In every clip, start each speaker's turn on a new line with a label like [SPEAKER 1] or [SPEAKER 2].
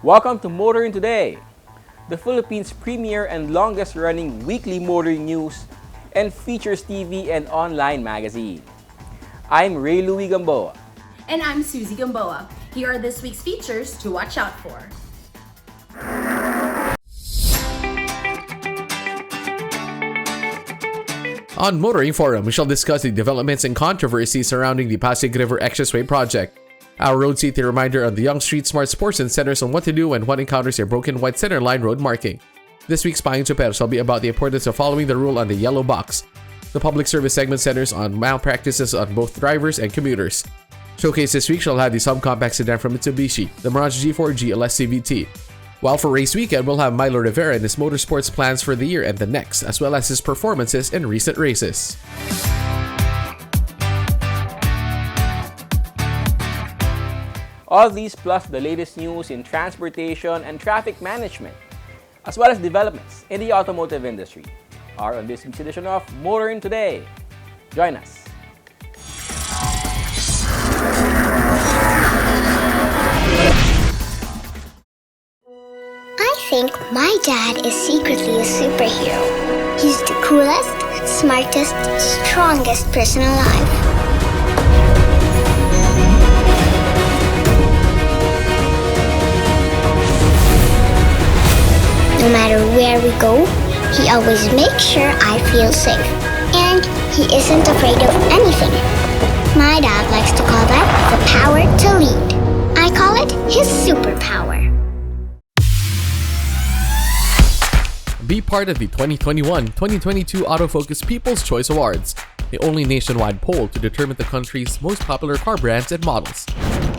[SPEAKER 1] Welcome to Motoring Today, the Philippines' premier and longest-running weekly motoring news and features TV and online magazine. I'm Ray Louie Gamboa.
[SPEAKER 2] And I'm Susie Gamboa. Here are this week's features to watch out for.
[SPEAKER 3] On Motoring Forum, we shall discuss the developments and controversies surrounding the Pasig River Expressway project. Our road safety reminder on the Young Street Smart Sports and centers on what to do when one encounters a broken white center line road marking. This week's Pahing Super shall be about the importance of following the rule on the yellow box. The public service segment centers on malpractices on both drivers and commuters. Showcase this week shall have the subcompact sedan from Mitsubishi, the Mirage G4 GLS CVT. While for race weekend, we'll have Milo Rivera and his motorsports plans for the year and the next, as well as his performances in recent races.
[SPEAKER 1] All these plus the latest news in transportation and traffic management, as well as developments in the automotive industry, are on this week's edition of Motoring Today. Join us.
[SPEAKER 4] I think my dad is secretly a superhero. He's the coolest, smartest, strongest person alive. No matter where we go, he always makes sure I feel safe. And he isn't afraid of anything. My dad likes to call that the power to lead. I call it his superpower.
[SPEAKER 3] Be part of the 2021-2022 Autofocus People's Choice Awards, the only nationwide poll to determine the country's most popular car brands and models.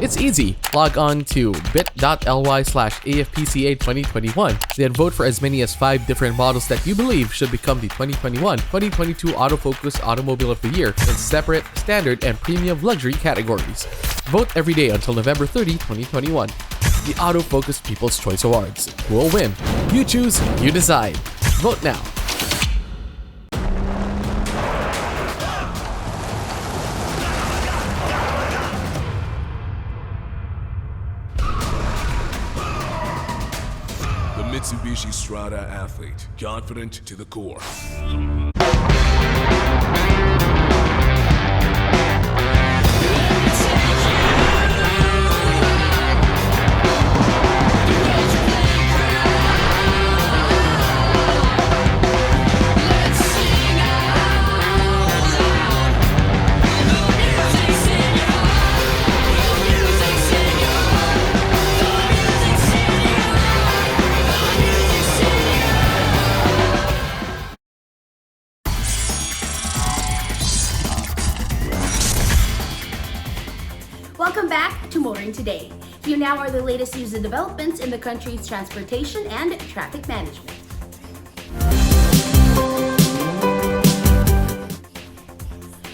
[SPEAKER 3] It's easy. Log on to bit.ly/AFPCA2021, then vote for as many as 5 different models that you believe should become the 2021-2022 Autofocus Automobile of the Year in separate, standard, and premium luxury categories. Vote every day until November 30, 2021. The Autofocus People's Choice Awards. Who will win? You choose, you decide. Vote now.
[SPEAKER 5] The Mitsubishi Strada athlete, confident to the core.
[SPEAKER 2] Welcome back to Motoring Today. Here now are the latest news and developments in the country's transportation and traffic management.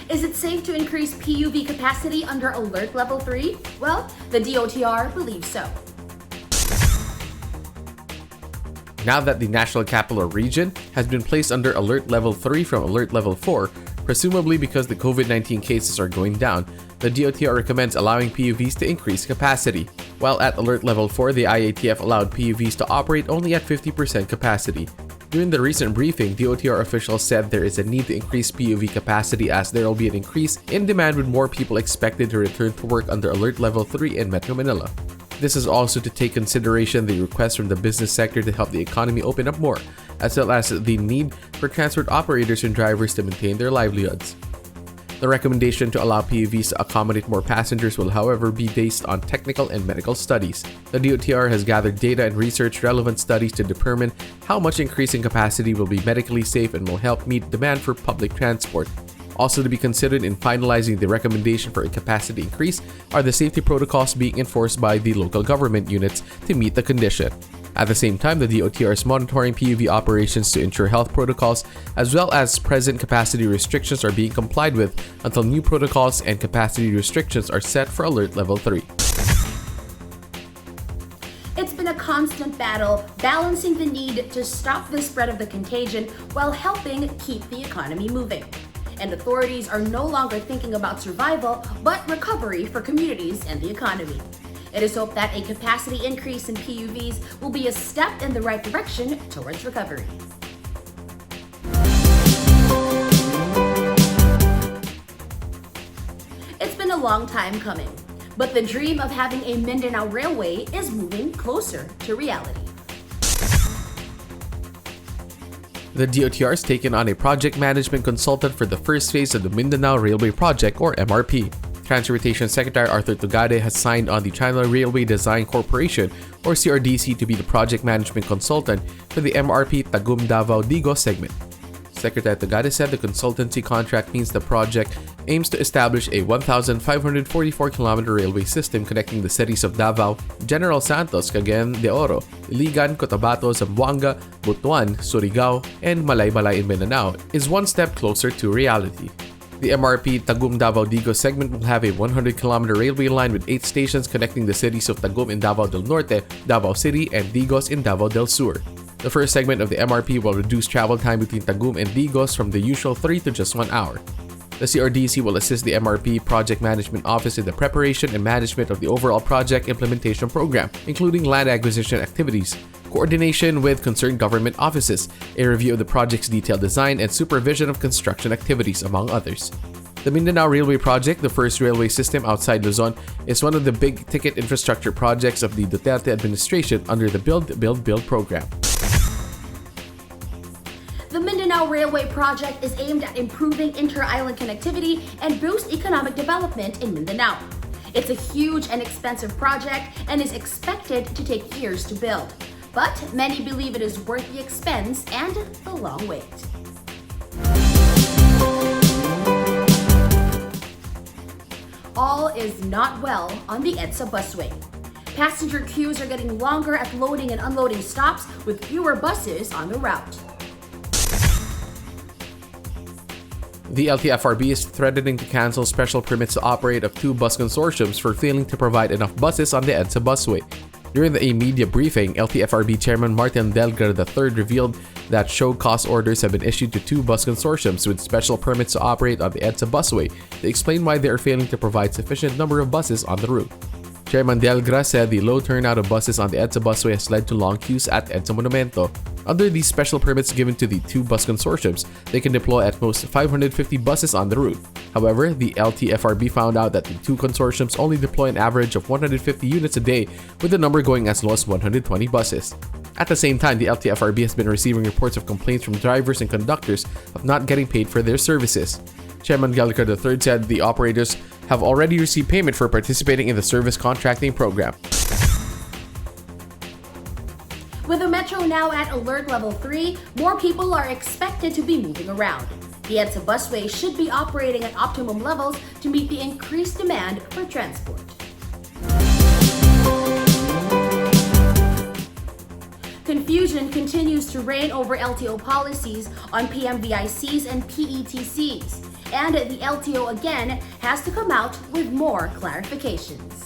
[SPEAKER 2] Is it safe to increase PUV capacity under Alert Level 3? Well, the DOTR believes so.
[SPEAKER 3] Now that the National Capital Region has been placed under Alert Level 3 from Alert Level 4, presumably because the COVID-19 cases are going down, the DOTR recommends allowing PUVs to increase capacity. While at Alert Level 4, the IATF allowed PUVs to operate only at 50% capacity. During the recent briefing, DOTR officials said there is a need to increase PUV capacity as there will be an increase in demand with more people expected to return to work under Alert Level 3 in Metro Manila. This is also to take consideration the request from the business sector to help the economy open up more, as well as the need for transport operators and drivers to maintain their livelihoods. The recommendation to allow PUVs to accommodate more passengers will, however, be based on technical and medical studies. The DOTR has gathered data and researched relevant studies to determine how much increasing capacity will be medically safe and will help meet demand for public transport. Also to be considered in finalizing the recommendation for a capacity increase are the safety protocols being enforced by the local government units to meet the condition. At the same time, the DOTR is monitoring PUV operations to ensure health protocols as well as present capacity restrictions are being complied with until new protocols and capacity restrictions are set for Alert Level 3.
[SPEAKER 2] It's been a constant battle balancing the need to stop the spread of the contagion while helping keep the economy moving. And authorities are no longer thinking about survival, but recovery for communities and the economy. It is hoped that a capacity increase in PUVs will be a step in the right direction towards recovery. It's been a long time coming, but the dream of having a Mindanao Railway is moving closer to reality.
[SPEAKER 3] The DOTR has taken on a project management consultant for the first phase of the Mindanao Railway Project or MRP. Transportation Secretary Arthur Tugade has signed on the China Railway Design Corporation or CRDC to be the project management consultant for the MRP Tagum Davao Digos segment. Secretary Tugade said the consultancy contract means the project aims to establish a 1,544-kilometer railway system connecting the cities of Davao, General Santos, Cagayan de Oro, Iligan, Cotabato, Zamboanga, Butuan, Surigao, and Malaybalay in Mindanao is one step closer to reality. The MRP Tagum Davao Digos segment will have a 100-kilometer railway line with 8 stations connecting the cities of Tagum in Davao del Norte, Davao City, and Digos in Davao del Sur. The first segment of the MRP will reduce travel time between Tagum and Digos from the usual 3 to just 1 hour. The CRDC will assist the MRP Project Management Office in the preparation and management of the overall project implementation program, including land acquisition activities, coordination with concerned government offices, a review of the project's detailed design, and supervision of construction activities, among others. The Mindanao Railway Project, the first railway system outside Luzon, is one of the big-ticket infrastructure projects of the Duterte administration under the Build, Build, Build program.
[SPEAKER 2] The Mindanao Railway Project is aimed at improving inter-island connectivity and boost economic development in Mindanao. It's a huge and expensive project and is expected to take years to build. But many believe it is worth the expense and the long wait. All is not well on the EDSA busway. Passenger queues are getting longer at loading and unloading stops with fewer buses on the route.
[SPEAKER 3] The LTFRB is threatening to cancel special permits to operate of 2 bus consortiums for failing to provide enough buses on the EDSA busway. During a media briefing, LTFRB Chairman Martin Delgar III revealed that show cause orders have been issued to 2 bus consortiums with special permits to operate on the EDSA busway to explain why they are failing to provide sufficient number of buses on the route. Chairman Delgar said the low turnout of buses on the EDSA busway has led to long queues at EDSA Monumento. Under these special permits given to the 2 bus consortiums, they can deploy at most 550 buses on the route. However, the LTFRB found out that the 2 consortiums only deploy an average of 150 units a day, with the number going as low as 120 buses. At the same time, the LTFRB has been receiving reports of complaints from drivers and conductors of not getting paid for their services. Chairman Delgar III said the operators have already received payment for participating in the service contracting program.
[SPEAKER 2] With the metro now at Alert Level 3, more people are expected to be moving around. The EDSA busway should be operating at optimum levels to meet the increased demand for transport. Confusion continues to reign over LTO policies on PMVICs and PETCs, and the LTO again has to come out with more clarifications.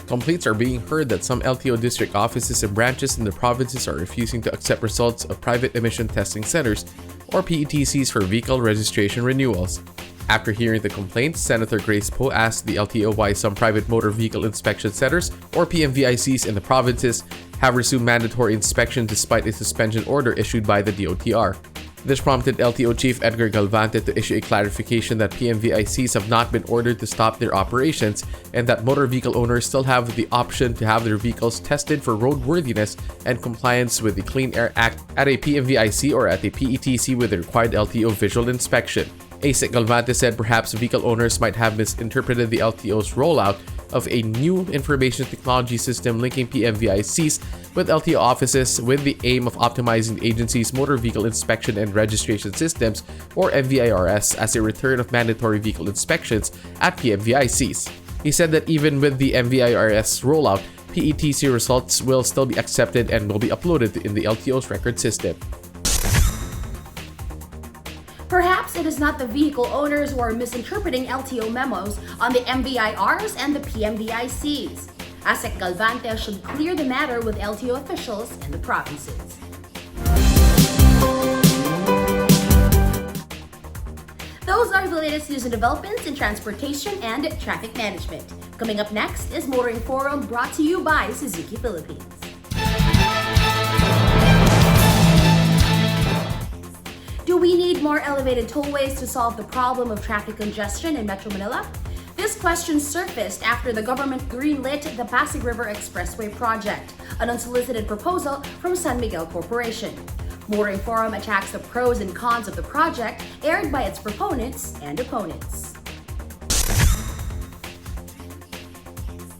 [SPEAKER 3] Complaints are being heard that some LTO district offices and branches in the provinces are refusing to accept results of private emission testing centers or PETCs for vehicle registration renewals. After hearing the complaints, Senator Grace Poe asked the LTO why some private motor vehicle inspection centers or PMVICs in the provinces have resumed mandatory inspection despite a suspension order issued by the DOTR. This prompted LTO Chief Edgar Galvante to issue a clarification that PMVICs have not been ordered to stop their operations and that motor vehicle owners still have the option to have their vehicles tested for roadworthiness and compliance with the Clean Air Act at a PMVIC or at a PETC with the required LTO visual inspection. ASIC Galvante said perhaps vehicle owners might have misinterpreted the LTO's rollout of a new information technology system linking PMVICs with LTO offices with the aim of optimizing the agency's motor vehicle inspection and registration systems, or MVIRS, as a return of mandatory vehicle inspections at PMVICs. He said that even with the MVIRS rollout, PETC results will still be accepted and will be uploaded in the LTO's record system.
[SPEAKER 2] Perhaps it is not the vehicle owners who are misinterpreting LTO memos on the MVIRs and the PMVICs. ASEC Galvante should clear the matter with LTO officials in the provinces. Those are the latest news and developments in transportation and traffic management. Coming up next is Motoring Forum, brought to you by Suzuki Philippines. Do we need more elevated tollways to solve the problem of traffic congestion in Metro Manila? This question surfaced after the government greenlit the Pasig River Expressway project, an unsolicited proposal from San Miguel Corporation. Motoring Forum attacks the pros and cons of the project, aired by its proponents and opponents.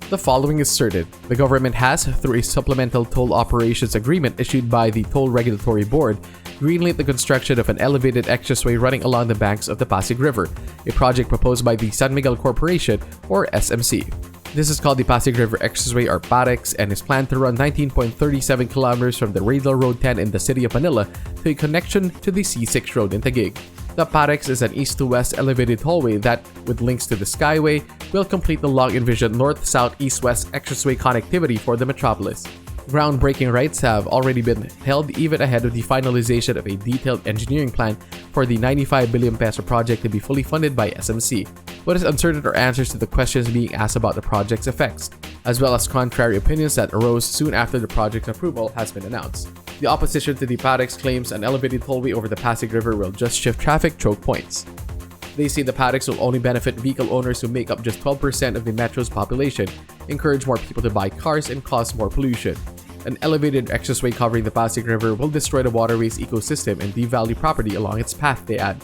[SPEAKER 3] The following is certain. The government has, through a supplemental toll operations agreement issued by the Toll Regulatory Board, greenlit the construction of an elevated expressway running along the banks of the Pasig River, a project proposed by the San Miguel Corporation, or SMC. This is called the Pasig River Expressway, or PAREX, and is planned to run 19.37 kilometers from the Radial Road 10 in the city of Manila to a connection to the C6 Road in Taguig. The PAREX is an east-to-west elevated tollway that, with links to the Skyway, will complete the long-envisioned north-south-east-west expressway connectivity for the metropolis. Groundbreaking rights have already been held even ahead of the finalization of a detailed engineering plan for the 95 billion peso project to be fully funded by SMC. What is uncertain are answers to the questions being asked about the project's effects, as well as contrary opinions that arose soon after the project's approval has been announced. The opposition to the PAREX claims an elevated tollway over the Pasig River will just shift traffic choke points. They say the PAREX will only benefit vehicle owners who make up just 12% of the metro's population, encourage more people to buy cars, and cause more pollution. An elevated expressway covering the Pasig River will destroy the waterway's ecosystem and devalue property along its path, they add.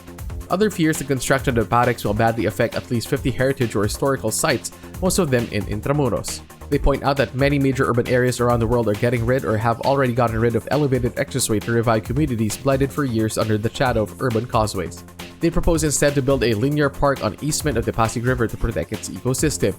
[SPEAKER 3] Other fears the construction of the PAREX will badly affect at least 50 heritage or historical sites, most of them in Intramuros. They point out that many major urban areas around the world are getting rid or have already gotten rid of elevated expressway to revive communities blighted for years under the shadow of urban causeways. They propose instead to build a linear park on eastment of the Pasig River to protect its ecosystem.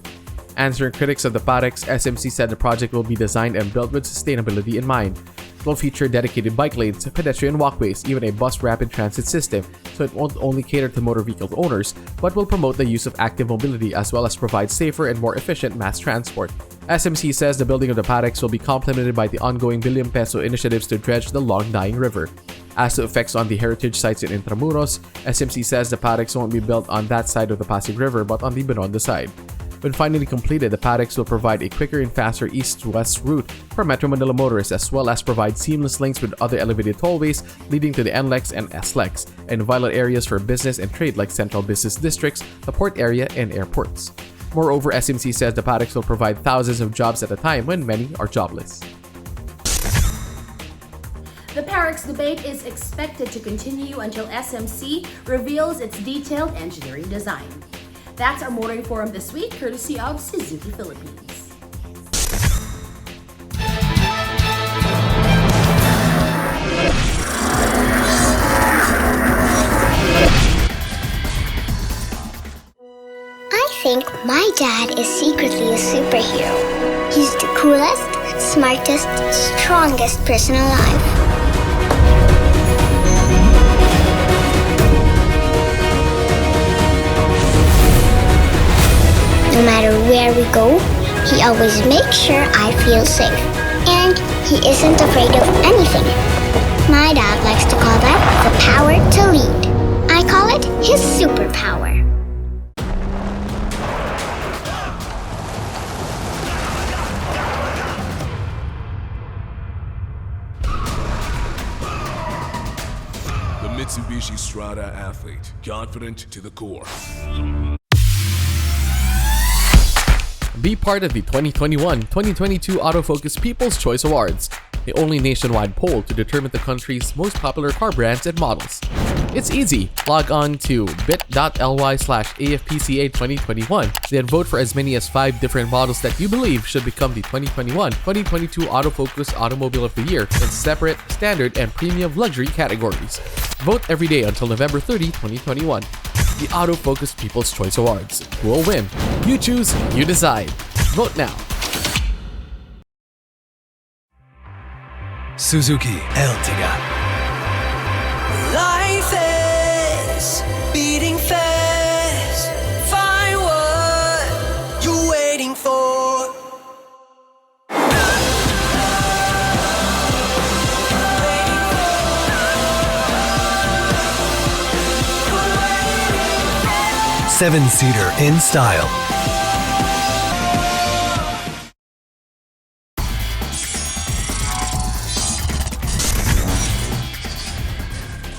[SPEAKER 3] Answering critics of the PAREX, SMC said the project will be designed and built with sustainability in mind. It will feature dedicated bike lanes, pedestrian walkways, even a bus rapid transit system, so it won't only cater to motor vehicle owners, but will promote the use of active mobility as well as provide safer and more efficient mass transport. SMC says the building of the PAREX will be complemented by the ongoing billion peso initiatives to dredge the long-dying river. As to effects on the heritage sites in Intramuros, SMC says the PAREX won't be built on that side of the Pasig River but on the Binondo side. When finally completed, the PAREX will provide a quicker and faster east-to-west route for Metro Manila motorists, as well as provide seamless links with other elevated tollways leading to the NLEX and SLEX, and vital areas for business and trade like central business districts, the port area, and airports. Moreover, SMC says the PAREX will provide thousands of jobs at a time when many are jobless.
[SPEAKER 2] The PAREX debate is expected to continue until SMC reveals its detailed engineering design. That's our Motoring Forum this week, courtesy of Suzuki Philippines.
[SPEAKER 4] I think my dad is secretly a superhero. He's the coolest, smartest, strongest person alive. No matter where we go, he always makes sure I feel safe. And he isn't afraid of anything. My dad likes to call that the power to lead. I call it his superpower.
[SPEAKER 5] The Mitsubishi Strada Athlete, confident to the core.
[SPEAKER 3] Be part of the 2021-2022 Autofocus People's Choice Awards, the only nationwide poll to determine the country's most popular car brands and models. It's easy. Log on to bit.ly/AFPCA2021, then vote for as many as 5 different models that you believe should become the 2021-2022 Autofocus Automobile of the Year in separate, standard, and premium luxury categories. Vote every day until November 30, 2021. The Autofocus People's Choice Awards. Who will win? You choose, you decide. Vote now.
[SPEAKER 6] Suzuki Ertiga.
[SPEAKER 7] Life is beating fast. Find what you're waiting for.
[SPEAKER 6] Seven-seater in style.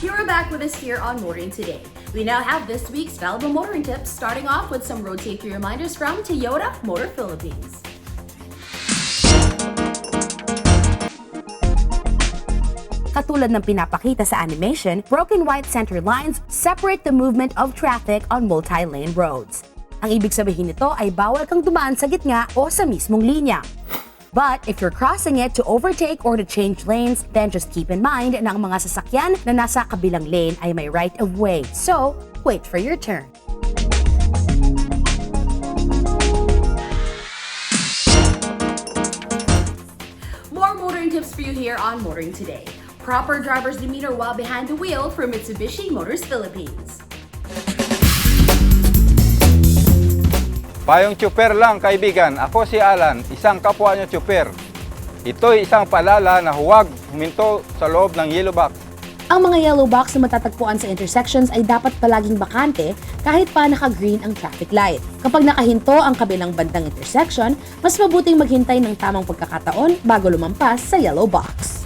[SPEAKER 2] You're back with us here on Motoring Today. We now have this week's valuable motoring tips, starting off with some road safety reminders from Toyota Motor Philippines. Katulad ng pinapakita sa animation, broken white center lines separate the movement of traffic on multi-lane roads. Ang ibig sabihin nito ay bawal kang dumaan sa gitna o sa mismong linya. But if you're crossing it to overtake or to change lanes, then just keep in mind na ang mga sasakyan na nasa kabilang lane ay may right of way. So, wait for your turn. More motoring tips for you here on Motoring Today. Proper driver's demeanor while behind the wheel from Mitsubishi Motors Philippines.
[SPEAKER 8] Payong tsuper lang, kaibigan. Ako si Alan, isang kapwa nyo tsuper. Ito'y isang paalala na huwag huminto sa loob ng yellow box.
[SPEAKER 2] Ang mga yellow box na matatagpuan sa intersections ay dapat palaging bakante kahit pa naka-green ang traffic light. Kapag nakahinto ang kabilang bandang intersection, mas mabuting maghintay ng tamang pagkakataon bago lumampas sa yellow box.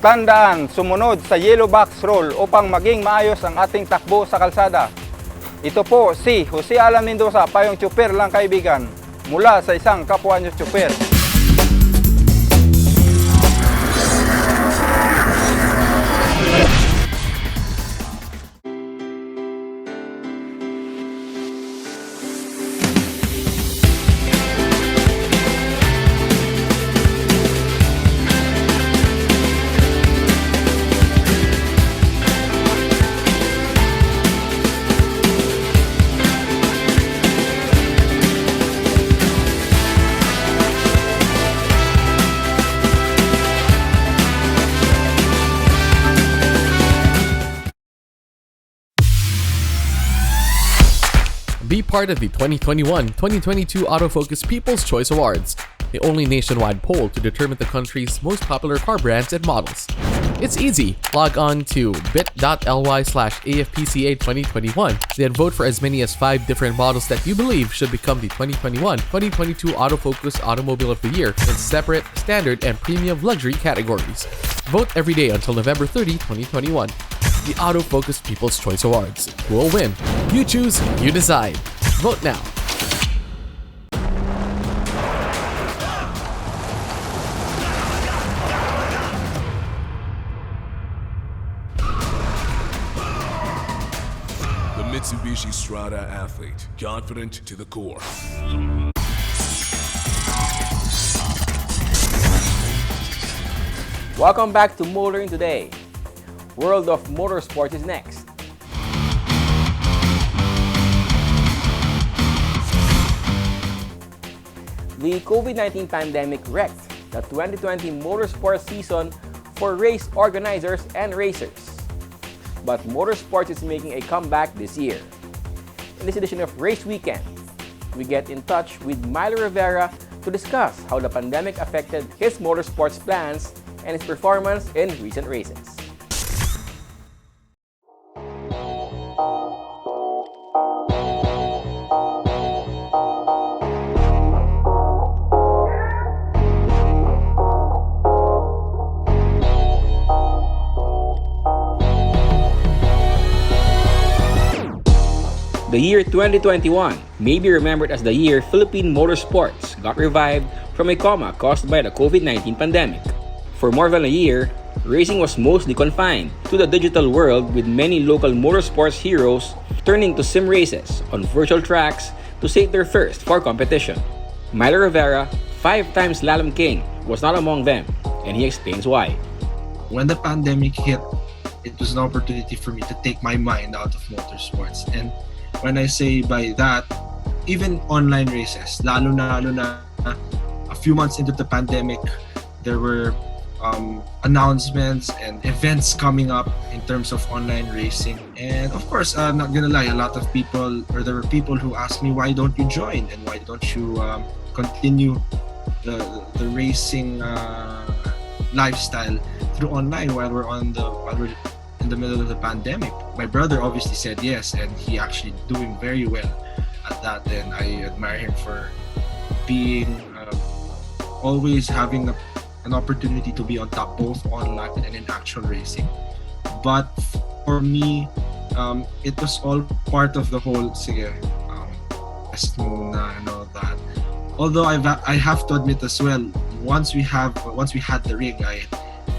[SPEAKER 8] Tandaan, sumunod sa yellow box rule upang maging maayos ang ating takbo sa kalsada. Ito po si Jose Alan Mendoza, payong tsuper lang, kaibigan, mula sa isang kapwa nyo tsuper.
[SPEAKER 3] Be part of the 2021-2022 Autofocus People's Choice Awards, the only nationwide poll to determine the country's most popular car brands and models. It's easy. Log on to bit.ly/AFPCA2021, then vote for as many as 5 different models that you believe should become the 2021-2022 Autofocus Automobile of the Year in separate, standard, and premium luxury categories. Vote every day until November 30, 2021. The Autofocus People's Choice Awards. Who will win? You choose, you decide. Vote now.
[SPEAKER 5] The Mitsubishi Strada Athlete, confident to the core.
[SPEAKER 1] Welcome back to Motoring Today. World of Motorsports is next. The COVID-19 pandemic wrecked the 2020 motorsports season for race organizers and racers. But motorsports is making a comeback this year. In this edition of Race Weekend, we get in touch with Milo Rivera to discuss how the pandemic affected his motorsports plans and his performance in recent races. The year 2021 may be remembered as the year Philippine motorsports got revived from a coma caused by the COVID-19 pandemic. For more than a year, racing was mostly confined to the digital world, with many local motorsports heroes turning to sim races on virtual tracks to save their thirst for competition. Milo Rivera, 5-time slalom king, was not among them, and he explains why.
[SPEAKER 9] When the pandemic hit, it was an opportunity for me to take my mind out of motorsports. And when I say by that, even online races, lalo na a few months into the pandemic, there were announcements and events coming up in terms of online racing. And of course, I'm not gonna lie, there were people who asked me, why don't you join, and why don't you continue the racing lifestyle through online while we're in the middle of the pandemic. My brother obviously said yes, and he actually doing very well at that, and I admire him for being always having an opportunity to be on top both online and in actual racing. But for me, it was all part of the whole best muna and all that. Although I have to admit as well, once we had the rig,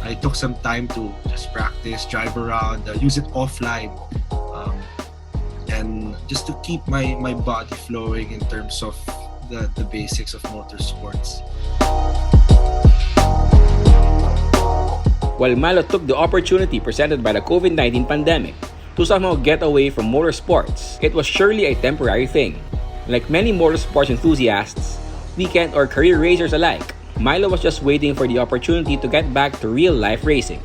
[SPEAKER 9] I took some time to just practice, drive around, use it offline, and just to keep my body flowing in terms of the basics of motorsports.
[SPEAKER 1] While Milo took the opportunity presented by the COVID-19 pandemic to somehow get away from motorsports, it was surely a temporary thing. Like many motorsports enthusiasts, weekend or career racers alike, Milo was just waiting for the opportunity to get back to real-life racing.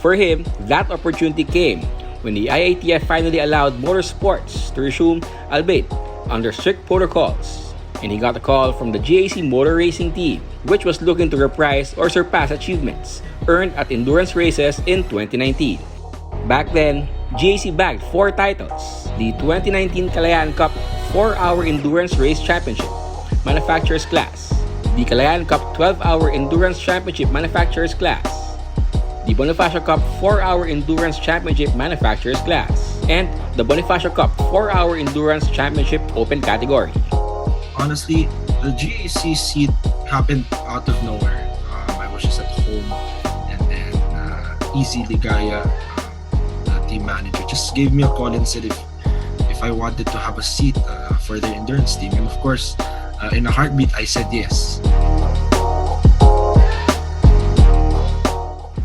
[SPEAKER 1] For him, that opportunity came when the IATF finally allowed motorsports to resume, albeit under strict protocols, and he got a call from the GAC Motor Racing Team, which was looking to reprise or surpass achievements earned at endurance races in 2019. Back then, GAC bagged 4 titles: the 2019 Kalayaan Cup 4-hour endurance race championship, manufacturers class, the Kalayaan Cup 12-hour endurance championship manufacturers class, the Bonifacio Cup 4-hour endurance championship manufacturers class, and the Bonifacio Cup 4-hour endurance championship open category.
[SPEAKER 9] Honestly, the GAC seat happened out of nowhere. I was just at home, and then Easy Ligaya, the team manager, just gave me a call and said if I wanted to have a seat for their endurance team, and of course, in a heartbeat, I said yes.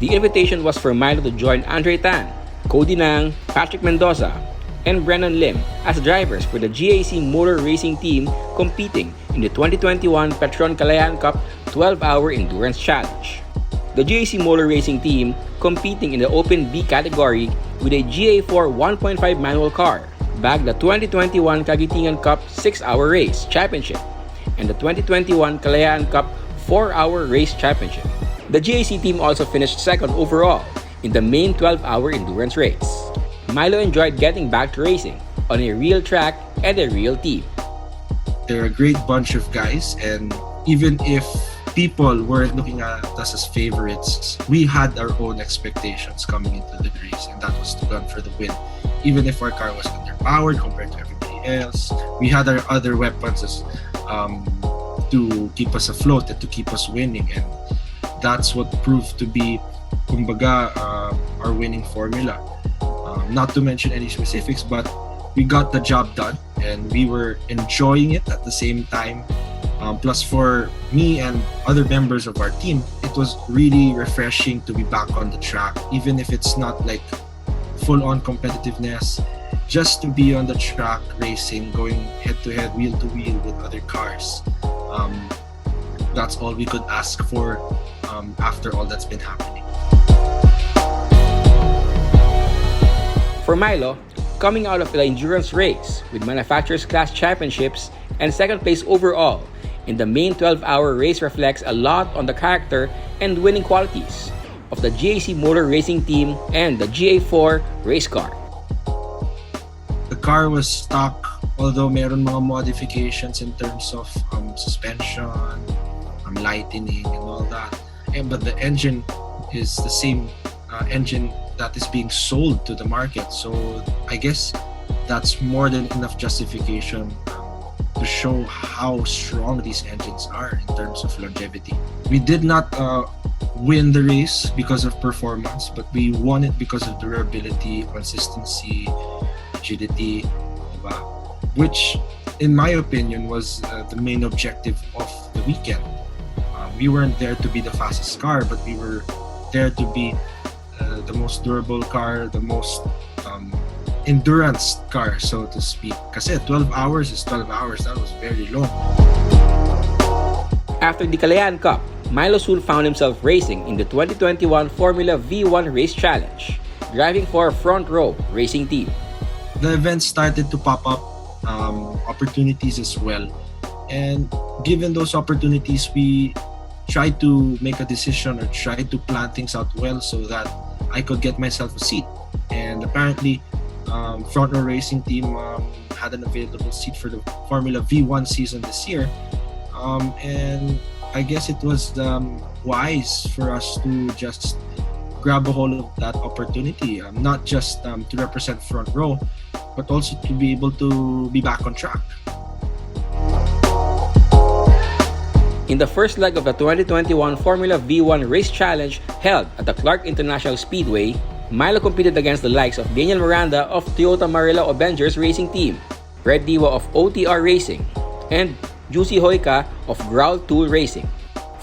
[SPEAKER 1] The invitation was for Milo to join Andre Tan, Cody Nang, Patrick Mendoza, and Brennan Lim as drivers for the GAC Motor Racing Team competing in the 2021 Petron Kalayaan Cup 12-hour endurance challenge. The GAC Motor Racing Team competing in the Open B category with a GA4 1.5 manual car bagged the 2021 Kagitingan Cup 6-hour race championship and the 2021 Kalayaan Cup 4-hour race championship. The GAC team also finished second overall in the main 12-hour endurance race. Milo enjoyed getting back to racing on a real track and a real team.
[SPEAKER 9] They're a great bunch of guys, and even if people weren't looking at us as favorites, we had our own expectations coming into the race, and that was to gun for the win. Even if our car was underpowered compared to everybody else, we had our other weapons to keep us afloat and to keep us winning, and that's what proved to be, kumbaga, our winning formula. Not to mention any specifics, but we got the job done and we were enjoying it at the same time. Plus, for me and other members of our team, it was really refreshing to be back on the track, even if it's not like full-on competitiveness. Just to be on the track racing, going head-to-head, wheel-to-wheel with other cars. That's all we could ask for after all that's been happening.
[SPEAKER 1] For Milo, coming out of the endurance race with manufacturers class championships and second place overall in the main 12-hour race reflects a lot on the character and winning qualities of the GAC Motor Racing Team and the GA4 race car.
[SPEAKER 9] The car was stock, although meron mga modifications in terms of suspension, lightening and all that. But the engine is the same engine that is being sold to the market. So I guess that's more than enough justification to show how strong these engines are in terms of longevity. We did not win the race because of performance, but we won it because of durability, consistency, agility, diba? Which, in my opinion, was the main objective of the weekend. We weren't there to be the fastest car, but we were there to be the most durable car, the most endurance car, so to speak. Kasi 12 hours is 12 hours. That was very long.
[SPEAKER 1] After the Kalayaan Cup, Milo soon found himself racing in the 2021 Formula V1 Race Challenge, driving for a Front Row racing team.
[SPEAKER 9] The event started to pop up opportunities as well. And given those opportunities, we tried to make a decision or try to plan things out well so that I could get myself a seat. And apparently, Front Row Racing Team had an available seat for the Formula V1 season this year. And I guess it was wise for us to just grab a hold of that opportunity, not just to represent Front Row, but also to be able to be back on track.
[SPEAKER 1] In the first leg of the 2021 Formula V1 Race Challenge held at the Clark International Speedway, Milo competed against the likes of Daniel Miranda of Toyota Marilao Avengers Racing Team, Red Diva of OTR Racing, and Juicy Hoika of Growl Tool Racing.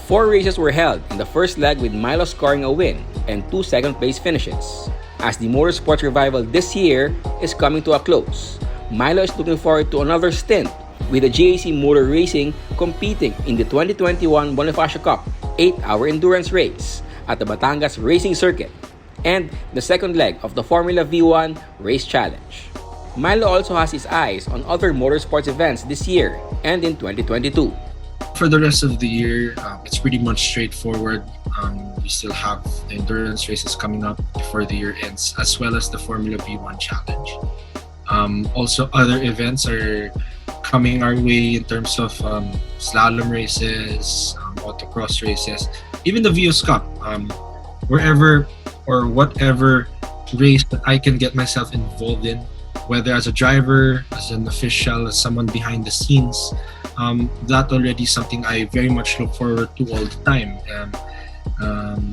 [SPEAKER 1] 4 races were held in the first leg with Milo scoring a win and 2 second-place finishes. As the motorsports revival this year is coming to a close, Milo is looking forward to another stint with the GAC Motor Racing competing in the 2021 Bonifacio Cup 8-hour endurance race at the Batangas Racing Circuit and the second leg of the Formula V1 Race Challenge. Milo also has his eyes on other motorsports events this year and in 2022.
[SPEAKER 9] For the rest of the year, it's pretty much straightforward. We still have the endurance races coming up before the year ends, as well as the Formula V1 Challenge. Also, other events are coming our way in terms of slalom races, autocross races, even the Vios Cup. Wherever or whatever race that I can get myself involved in, whether as a driver, as an official, as someone behind the scenes, that already is something I very much look forward to all the time.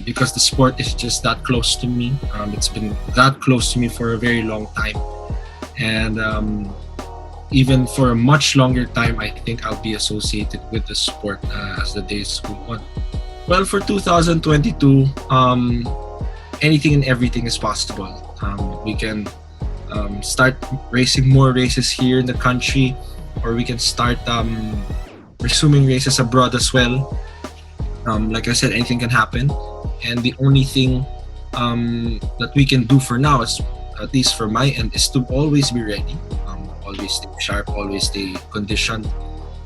[SPEAKER 9] Because the sport is just that close to me. It's been that close to me for a very long time. And even for a much longer time, I think I'll be associated with the sport as the days go on. Well, for 2022, anything and everything is possible. We can start racing more races here in the country, or we can start resuming races abroad as well. Like I said, anything can happen, and the only thing that we can do for now, is, at least for my end, is to always be ready, always stay sharp, always stay conditioned,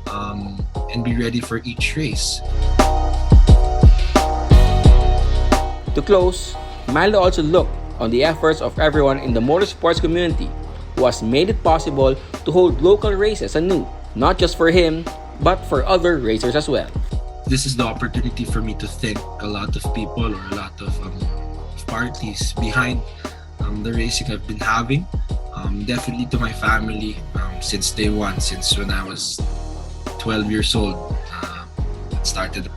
[SPEAKER 9] and be ready for each race.
[SPEAKER 1] To close, Milo also looked on the efforts of everyone in the motorsports community who has made it possible to hold local races anew, not just for him, but for other racers as well.
[SPEAKER 9] This is the opportunity for me to thank a lot of people or a lot of parties behind the racing I've been having. Definitely to my family since day one, since when I was 12 years old. Started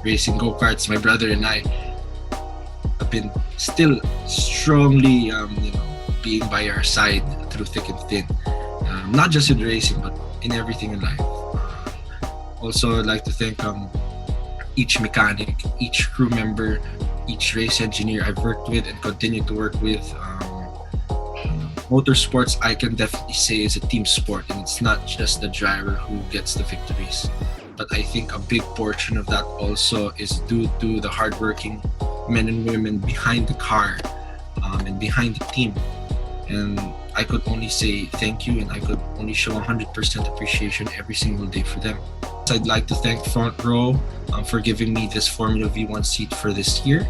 [SPEAKER 9] racing go-karts. My brother and I have been still strongly being by our side through thick and thin. Not just in racing, but in everything in life. Also, I'd like to thank each mechanic, each crew member, each race engineer I've worked with and continue to work with. Motorsports, I can definitely say, is a team sport, and it's not just the driver who gets the victories. But I think a big portion of that also is due to the hardworking men and women behind the car and behind the team. And I could only say thank you, and I could only show 100% appreciation every single day for them. I'd like to thank Front Row for giving me this Formula V1 seat for this year.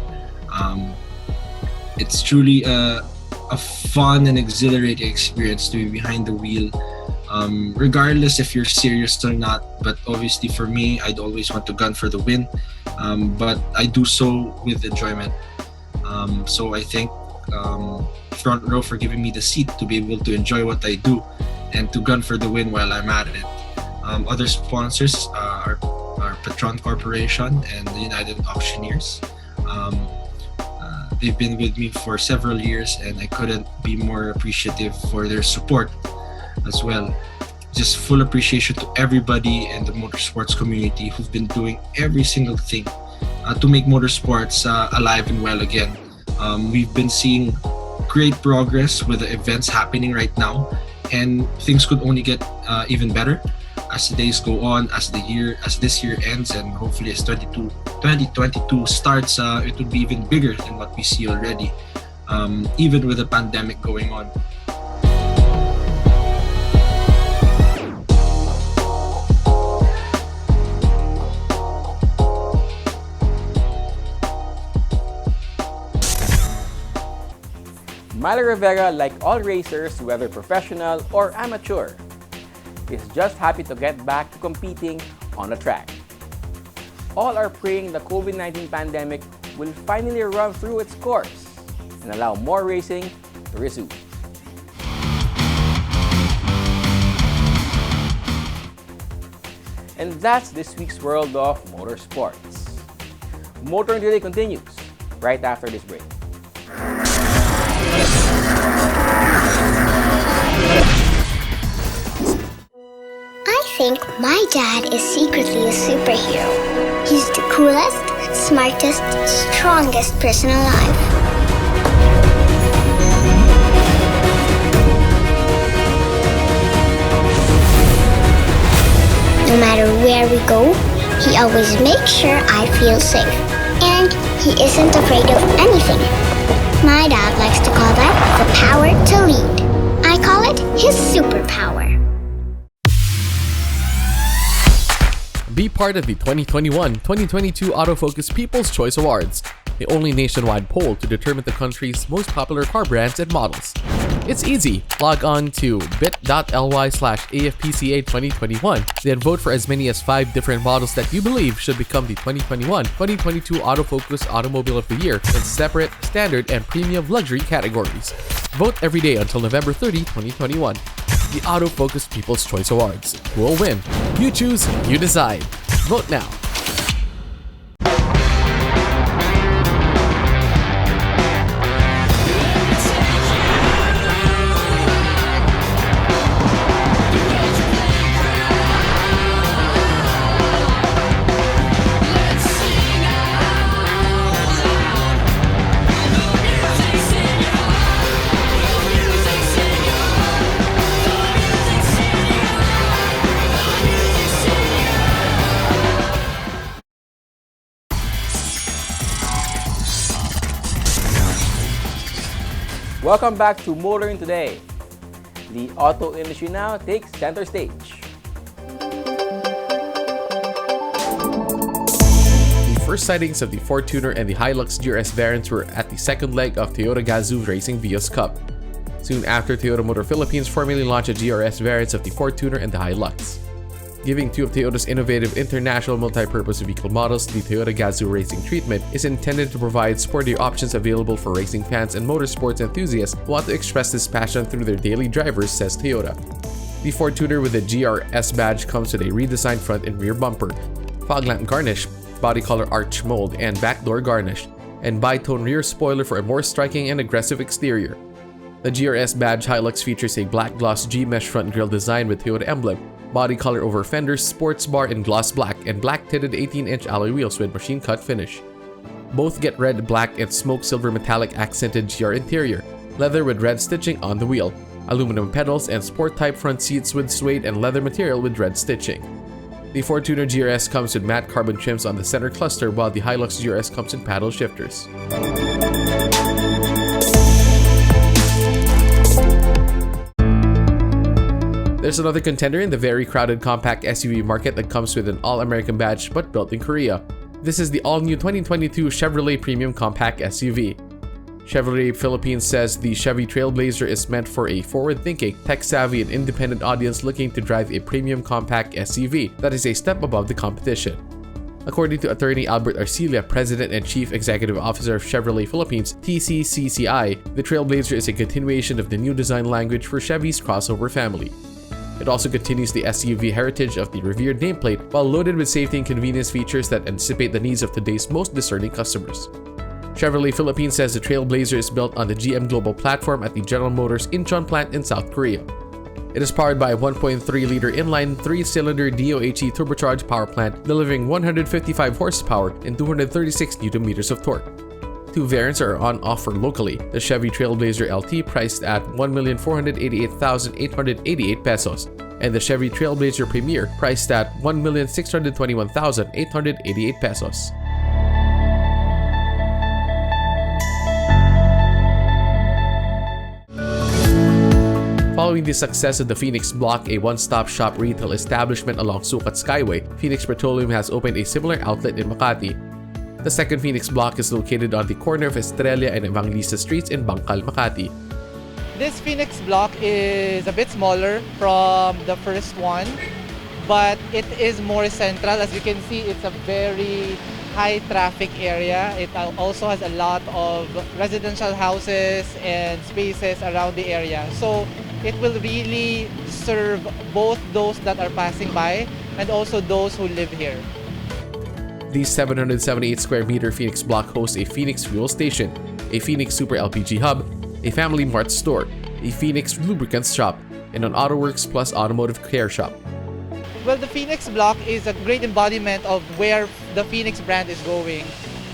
[SPEAKER 9] It's truly a fun and exhilarating experience to be behind the wheel, regardless if you're serious or not. But obviously for me, I'd always want to gun for the win, but I do so with enjoyment. So I thank Front Row for giving me the seat to be able to enjoy what I do and to gun for the win while I'm at it. Other sponsors are Petron Corporation and the United Auctioneers. They've been with me for several years, and I couldn't be more appreciative for their support as well. Just full appreciation to everybody in the motorsports community who've been doing every single thing to make motorsports alive and well again. We've been seeing great progress with the events happening right now, and things could only get even better as the days go on, as this year ends, and hopefully as 2022 starts, it will be even bigger than what we see already, even with the pandemic going on.
[SPEAKER 1] Myla Rivera, like all racers, whether professional or amateur, is just happy to get back to competing on the track. All are praying the COVID-19 pandemic will finally run through its course and allow more racing to resume. And that's this week's World of Motorsports. Motoring Today continues right after this break.
[SPEAKER 4] I think my dad is secretly a superhero. He's the coolest, smartest, strongest person alive. No matter where we go, he always makes sure I feel safe. And he isn't afraid of anything. My dad likes to call that the power to lead. I call it his superpower.
[SPEAKER 3] Be part of the 2021-2022 Autofocus People's Choice Awards, the only nationwide poll to determine the country's most popular car brands and models. It's easy. Log on to bit.ly/AFPCA2021, then vote for as many as 5 different models that you believe should become the 2021-2022 Autofocus Automobile of the Year in separate, standard, and premium luxury categories. Vote every day until November 30, 2021. The Autofocus People's Choice Awards. Who will win? You choose, you decide. Vote now.
[SPEAKER 1] Welcome back to Motoring Today. The auto industry now takes center stage.
[SPEAKER 3] The first sightings of the Fortuner and the Hilux GRS variants were at the second leg of Toyota Gazoo Racing Vios Cup. Soon after, Toyota Motor Philippines formally launched a GRS variants of the Fortuner and the Hilux. Giving 2 of Toyota's innovative international multi-purpose vehicle models the Toyota Gazoo Racing treatment is intended to provide sportier options available for racing fans and motorsports enthusiasts who want to express this passion through their daily drivers, says Toyota. The Fortuner with the GRS badge comes with a redesigned front and rear bumper, fog lamp garnish, body color arch mold, and back door garnish, and bi-tone rear spoiler for a more striking and aggressive exterior. The GRS badge Hilux features a black gloss G-mesh front grille design with Toyota emblem, body color over fenders, sports bar in gloss black, and black tinted 18-inch alloy wheels with machine cut finish. Both get red, black, and smoke silver metallic accented GR interior, leather with red stitching on the wheel, aluminum pedals, and sport type front seats with suede and leather material with red stitching. The Fortuner GRS comes with matte carbon trims on the center cluster, while the Hilux GRS comes in paddle shifters. There's another contender in the very crowded compact SUV market that comes with an all-American badge but built in Korea. This is the all-new 2022 Chevrolet Premium Compact SUV. Chevrolet Philippines says the Chevy Trailblazer is meant for a forward-thinking, tech-savvy, and independent audience looking to drive a premium compact SUV that is a step above the competition. According to attorney Albert Arcilla, President and Chief Executive Officer of Chevrolet Philippines, TCCCI, the Trailblazer is a continuation of the new design language for Chevy's crossover family. It also continues the SUV heritage of the revered nameplate while loaded with safety and convenience features that anticipate the needs of today's most discerning customers. Chevrolet Philippines says the Trailblazer is built on the GM Global platform at the General Motors Incheon plant in South Korea. It is powered by a 1.3-liter inline 3-cylinder DOHE turbocharged power plant, delivering 155 horsepower and 236 Nm of torque. Two variants are on offer locally: the Chevy Trailblazer LT priced at 1,488,888 pesos, and the Chevy Trailblazer Premier priced at 1,621,888 pesos. Following the success of the Phoenix Block, a one-stop shop retail establishment along Sukat Skyway, Phoenix Petroleum has opened a similar outlet in Makati. The second Phoenix Block is located on the corner of Estrella and Evangelista Streets in Bangkal, Makati.
[SPEAKER 10] This Phoenix Block is a bit smaller from the first one, but it is more central. As you can see, it's a very high traffic area. It also has a lot of residential houses and spaces around the area. So it will really serve both those that are passing by and also those who live here.
[SPEAKER 3] The 778 square meter Phoenix Block hosts a Phoenix fuel station, a Phoenix Super LPG hub, a Family Mart store, a Phoenix lubricants shop, and an AutoWorks Plus automotive care shop.
[SPEAKER 10] Well, the Phoenix Block is a great embodiment of where the Phoenix brand is going.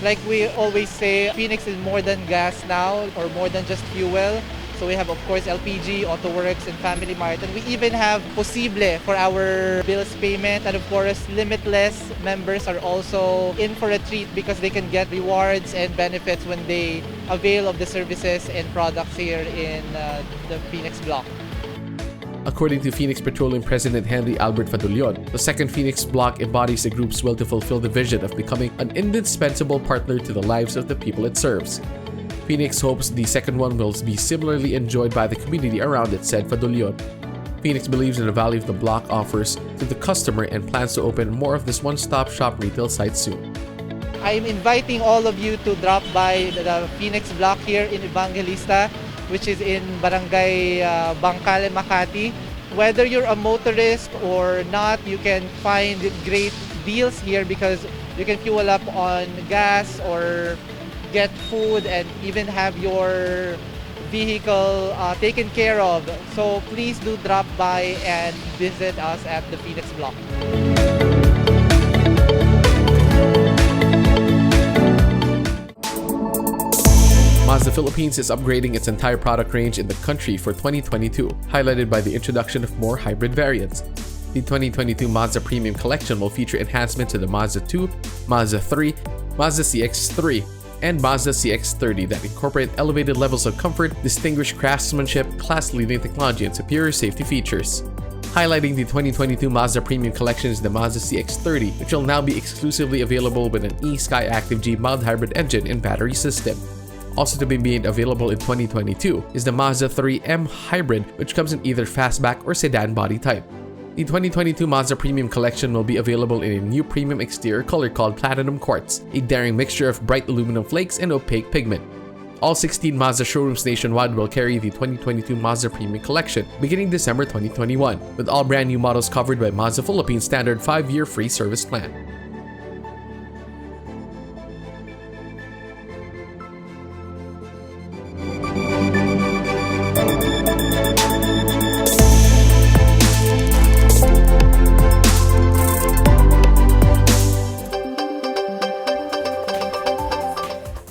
[SPEAKER 10] Like we always say, Phoenix is more than gas now, or more than just fuel. So we have, of course, LPG, AutoWorks, and Family Mart. And we even have Posible for our bills payment. And of course, Limitless members are also in for a treat because they can get rewards and benefits when they avail of the services and products here in the Phoenix Block.
[SPEAKER 3] According to Phoenix Petroleum President Henry Albert Fadulyon, the second Phoenix Block embodies the group's will to fulfill the vision of becoming an indispensable partner to the lives of the people it serves. Phoenix hopes the second one will be similarly enjoyed by the community around it, said Fadulyon. Phoenix believes in the value of the block offers to the customer and plans to open more of this one-stop shop retail site soon.
[SPEAKER 10] I'm inviting all of you to drop by the Phoenix Block here in Evangelista, which is in Barangay Bangkal, Makati. Whether you're a motorist or not, you can find great deals here because you can fuel up on gas or get food and even have your vehicle taken care of. So please do drop by and visit us at the Phoenix Block.
[SPEAKER 3] Mazda Philippines is upgrading its entire product range in the country for 2022, highlighted by the introduction of more hybrid variants. The 2022 Mazda Premium Collection will feature enhancements to the Mazda 2, Mazda 3, Mazda CX-3, and Mazda CX-30 that incorporate elevated levels of comfort, distinguished craftsmanship, class-leading technology, and superior safety features. Highlighting the 2022 Mazda Premium Collection is the Mazda CX-30, which will now be exclusively available with an eSkyActiv-G mild hybrid engine and battery system. Also to be made available in 2022 is the Mazda 3M Hybrid, which comes in either fastback or sedan body type. The 2022 Mazda Premium Collection will be available in a new premium exterior color called Platinum Quartz, a daring mixture of bright aluminum flakes and opaque pigment. All 16 Mazda showrooms nationwide will carry the 2022 Mazda Premium Collection beginning December 2021, with all brand new models covered by Mazda Philippines standard 5-year free service plan.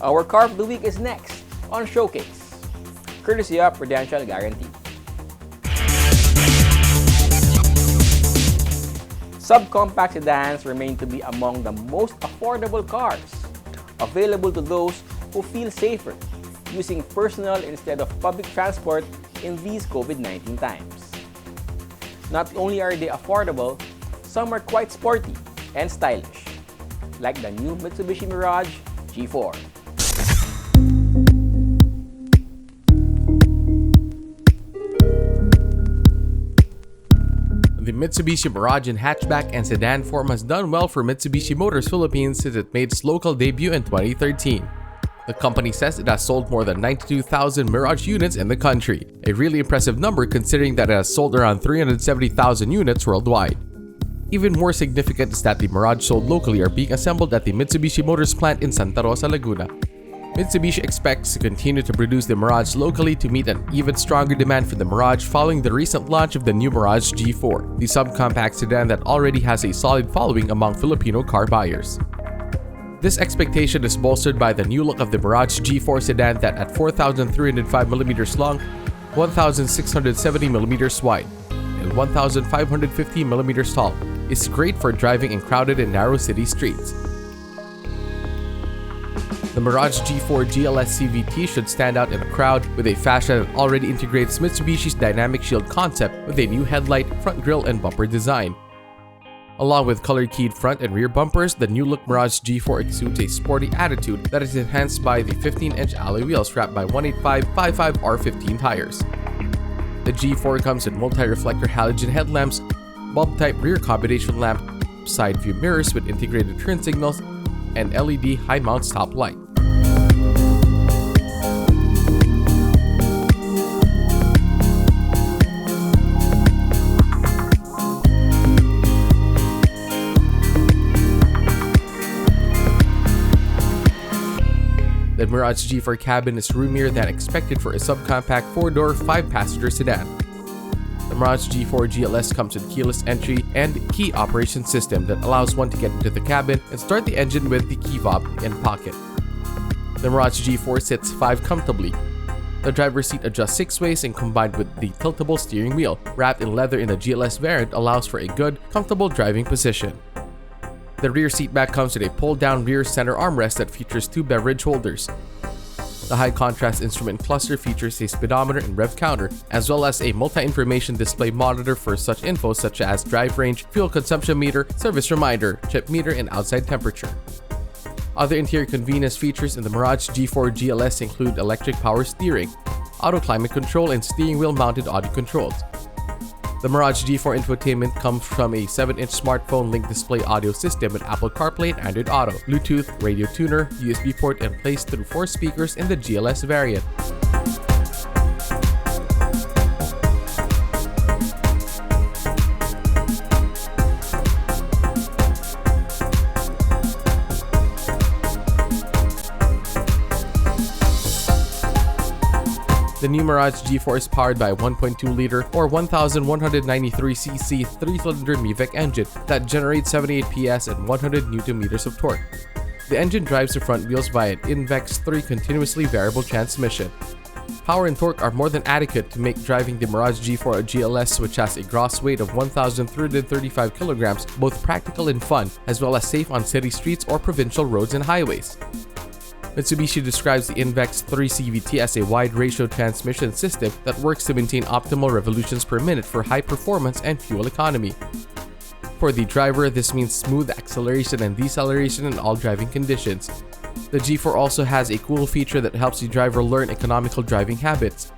[SPEAKER 1] Our car of the week is next on Showcase, courtesy of Prudential Guarantee. Subcompact sedans remain to be among the most affordable cars, available to those who feel safer using personal instead of public transport in these COVID-19 times. Not only are they affordable, some are quite sporty and stylish, like the new Mitsubishi Mirage G4.
[SPEAKER 3] The Mitsubishi Mirage in hatchback and sedan form has done well for Mitsubishi Motors Philippines since it made its local debut in 2013. The company says it has sold more than 92,000 Mirage units in the country, a really impressive number considering that it has sold around 370,000 units worldwide. Even more significant is that the Mirage sold locally are being assembled at the Mitsubishi Motors plant in Santa Rosa, Laguna. Mitsubishi expects to continue to produce the Mirage locally to meet an even stronger demand for the Mirage following the recent launch of the new Mirage G4, the subcompact sedan that already has a solid following among Filipino car buyers. This expectation is bolstered by the new look of the Mirage G4 sedan that at 4,305mm long, 1,670mm wide, and 1,550mm tall is great for driving in crowded and narrow city streets. The Mirage G4 GLS CVT should stand out in a crowd with a fashion that already integrates Mitsubishi's Dynamic Shield concept with a new headlight, front grille, and bumper design. Along with color-keyed front and rear bumpers, the new-look Mirage G4 exudes a sporty attitude that is enhanced by the 15-inch alloy wheels wrapped by 185/55 R15 tires. The G4 comes in multi-reflector halogen headlamps, bulb-type rear combination lamp, side-view mirrors with integrated turn signals, and LED high-mount stop light. The Mirage G4 cabin is roomier than expected for a subcompact 4-door, 5-passenger sedan. The Mirage G4 GLS comes with keyless entry and key operation system that allows one to get into the cabin and start the engine with the key fob in pocket. The Mirage G4 sits 5 comfortably. The driver's seat adjusts 6 ways and combined with the tiltable steering wheel, wrapped in leather in the GLS variant, allows for a good, comfortable driving position. The rear seat back comes with a pull-down rear center armrest that features 2 beverage holders. The high-contrast instrument cluster features a speedometer and rev counter, as well as a multi-information display monitor for such info such as drive range, fuel consumption meter, service reminder, trip meter, and outside temperature. Other interior convenience features in the Mirage G4 GLS include electric power steering, auto climate control, and steering wheel mounted audio controls. The Mirage G4 infotainment comes from a 7-inch smartphone link display audio system with Apple CarPlay and Android Auto, Bluetooth, radio tuner, USB port, and plays through 4 speakers in the GLS variant. The new Mirage G4 is powered by a 1.2-liter or 1,193cc 3-cylinder MIVEC engine that generates 78 PS and 100 Nm of torque. The engine drives the front wheels via an INVEX 3 continuously variable transmission. Power and torque are more than adequate to make driving the Mirage G4 GLS, which has a gross weight of 1,335 kilograms, both practical and fun, as well as safe on city streets or provincial roads and highways. Mitsubishi describes the INVEX 3 CVT as a wide-ratio transmission system that works to maintain optimal revolutions per minute for high performance and fuel economy. For the driver, this means smooth acceleration and deceleration in all driving conditions. The G4 also has a cool feature that helps the driver learn economical driving habits.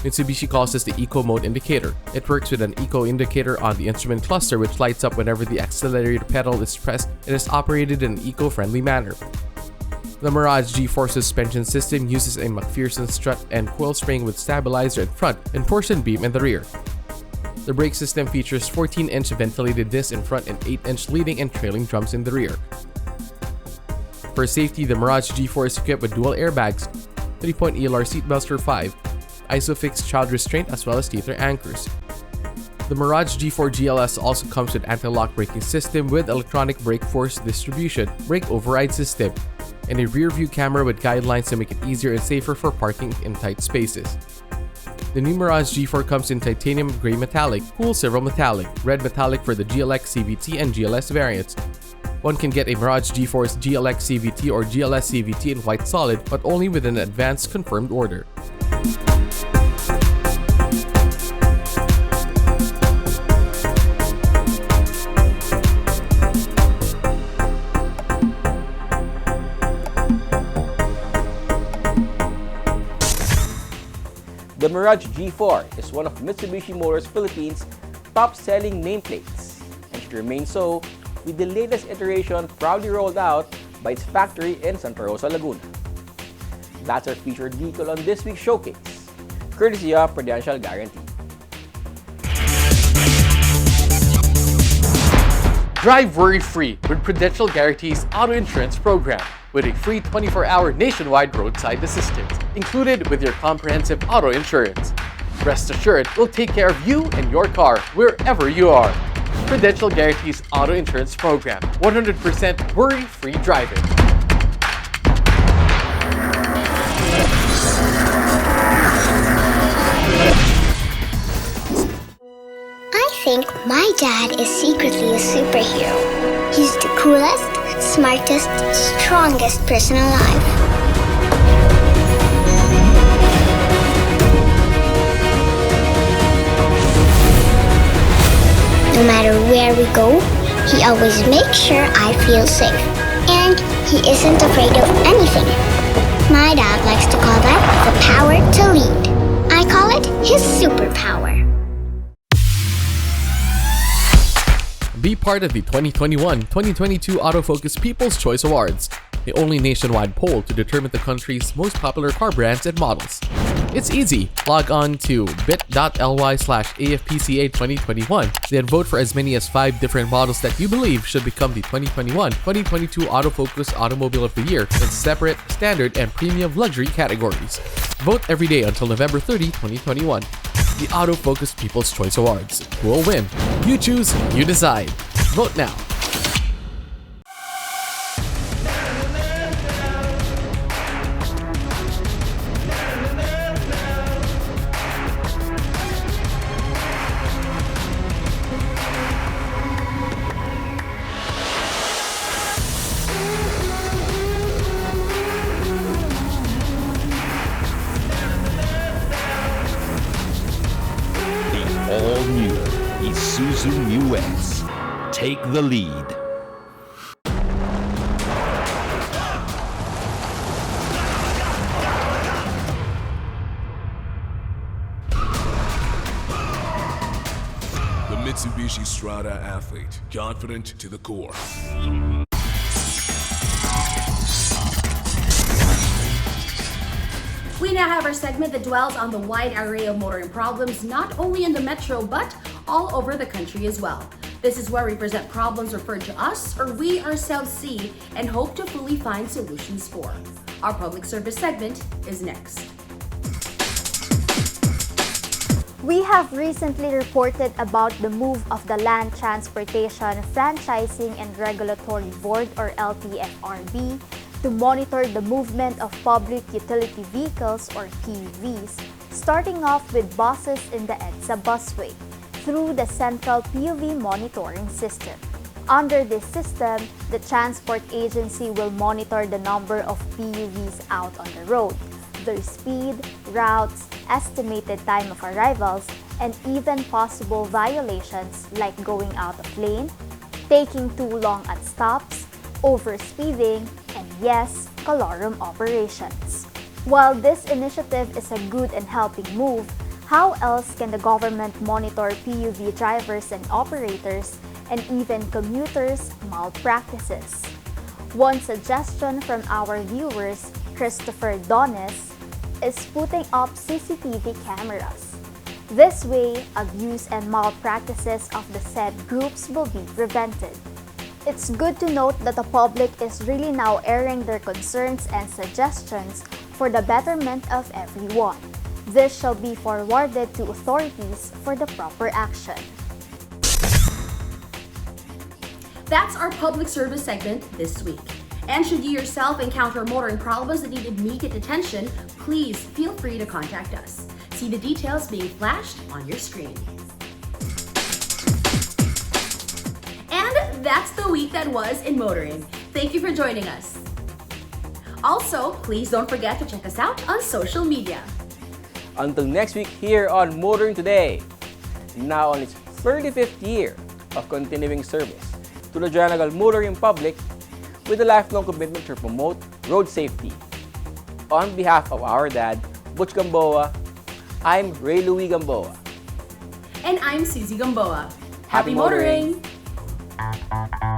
[SPEAKER 3] Mitsubishi calls this the Eco Mode indicator. It works with an Eco indicator on the instrument cluster which lights up whenever the accelerator pedal is pressed and is operated in an eco-friendly manner. The Mirage G4 suspension system uses a McPherson strut and coil spring with stabilizer in front and torsion beam in the rear. The brake system features 14-inch ventilated discs in front and 8-inch leading and trailing drums in the rear. For safety, the Mirage G4 is equipped with dual airbags, 3-point ELR seatbelts for 5, ISOFIX child restraint, as well as tether anchors. The Mirage G4 GLS also comes with anti-lock braking system with electronic brake force distribution, brake override system, and a rear-view camera with guidelines to make it easier and safer for parking in tight spaces. The new Mirage G4 comes in titanium gray metallic, cool silver metallic, red metallic for the GLX CVT and GLS variants. One can get a Mirage G4's GLX CVT or GLS CVT in white solid, but only with an advanced confirmed order.
[SPEAKER 1] The Mirage G4 is one of Mitsubishi Motors Philippines' top-selling nameplates and should remain so with the latest iteration proudly rolled out by its factory in Santa Rosa, Laguna. That's our featured vehicle on this week's showcase, courtesy of Prudential Guarantee.
[SPEAKER 11] Drive worry-free with Prudential Guarantee's auto insurance program.
[SPEAKER 3] with a free 24-hour nationwide roadside assistance, included with your comprehensive auto insurance. Rest assured, we'll take care of you and your car wherever you are. Prudential Guarantees Auto Insurance Program, 100% worry-free driving.
[SPEAKER 4] I think my dad is secretly a superhero. He's the coolest, smartest, strongest person alive. No matter where we go, he always makes sure I feel safe. And he isn't afraid of anything. My dad likes to call that the power to lead. I call it his superpower.
[SPEAKER 3] Be part of the 2021-2022 Autofocus People's Choice Awards, the only nationwide poll to determine the country's most popular car brands and models. It's easy. Log on to bit.ly/AFPCA2021, then vote for as many as 5 different models that you believe should become the 2021-2022 Autofocus Automobile of the Year in separate, standard, and premium luxury categories. Vote every day until November 30, 2021. The Autofocus People's Choice Awards. Who will win? You choose, you decide. Vote now.
[SPEAKER 11] All-new Isuzu Mu X. Take the lead.
[SPEAKER 5] The Mitsubishi Strada athlete, confident to the core.
[SPEAKER 2] We now have our segment that dwells on the wide array of motoring problems, not only in the metro, but all over the country as well. This is where we present problems referred to us or we ourselves see and hope to fully find solutions for. Our public service segment is next.
[SPEAKER 12] We have recently reported about the move of the Land Transportation Franchising and Regulatory Board or LTFRB to monitor the movement of public utility vehicles or PUVs, starting off with buses in the EDSA busway through the Central PUV Monitoring System. Under this system, the Transport Agency will monitor the number of PUVs out on the road, their speed, routes, estimated time of arrivals, and even possible violations like going out of lane, taking too long at stops, overspeeding, and yes, colorum operations. While this initiative is a good and helping move, how else can the government monitor PUV drivers and operators and even commuters' malpractices? One suggestion from our viewers, Christopher Donis, is putting up CCTV cameras. This way, abuse and malpractices of the said groups will be prevented. It's good to note that the public is really now airing their concerns and suggestions for the betterment of everyone. This shall be forwarded to authorities for the proper action.
[SPEAKER 2] That's our public service segment this week. And should you yourself encounter motoring problems that need immediate attention, please feel free to contact us. See the details being flashed on your screen. And that's the week that was in motoring. Thank you for joining us. Also, please don't forget to check us out on social media.
[SPEAKER 1] Until next week here on Motoring Today, now on its 35th year of continuing service to the general motoring public with a lifelong commitment to promote road safety. On behalf of our dad, Butch Gamboa, I'm Ray Louie Gamboa.
[SPEAKER 2] And I'm Susie Gamboa.
[SPEAKER 1] Happy motoring!
[SPEAKER 2] motoring!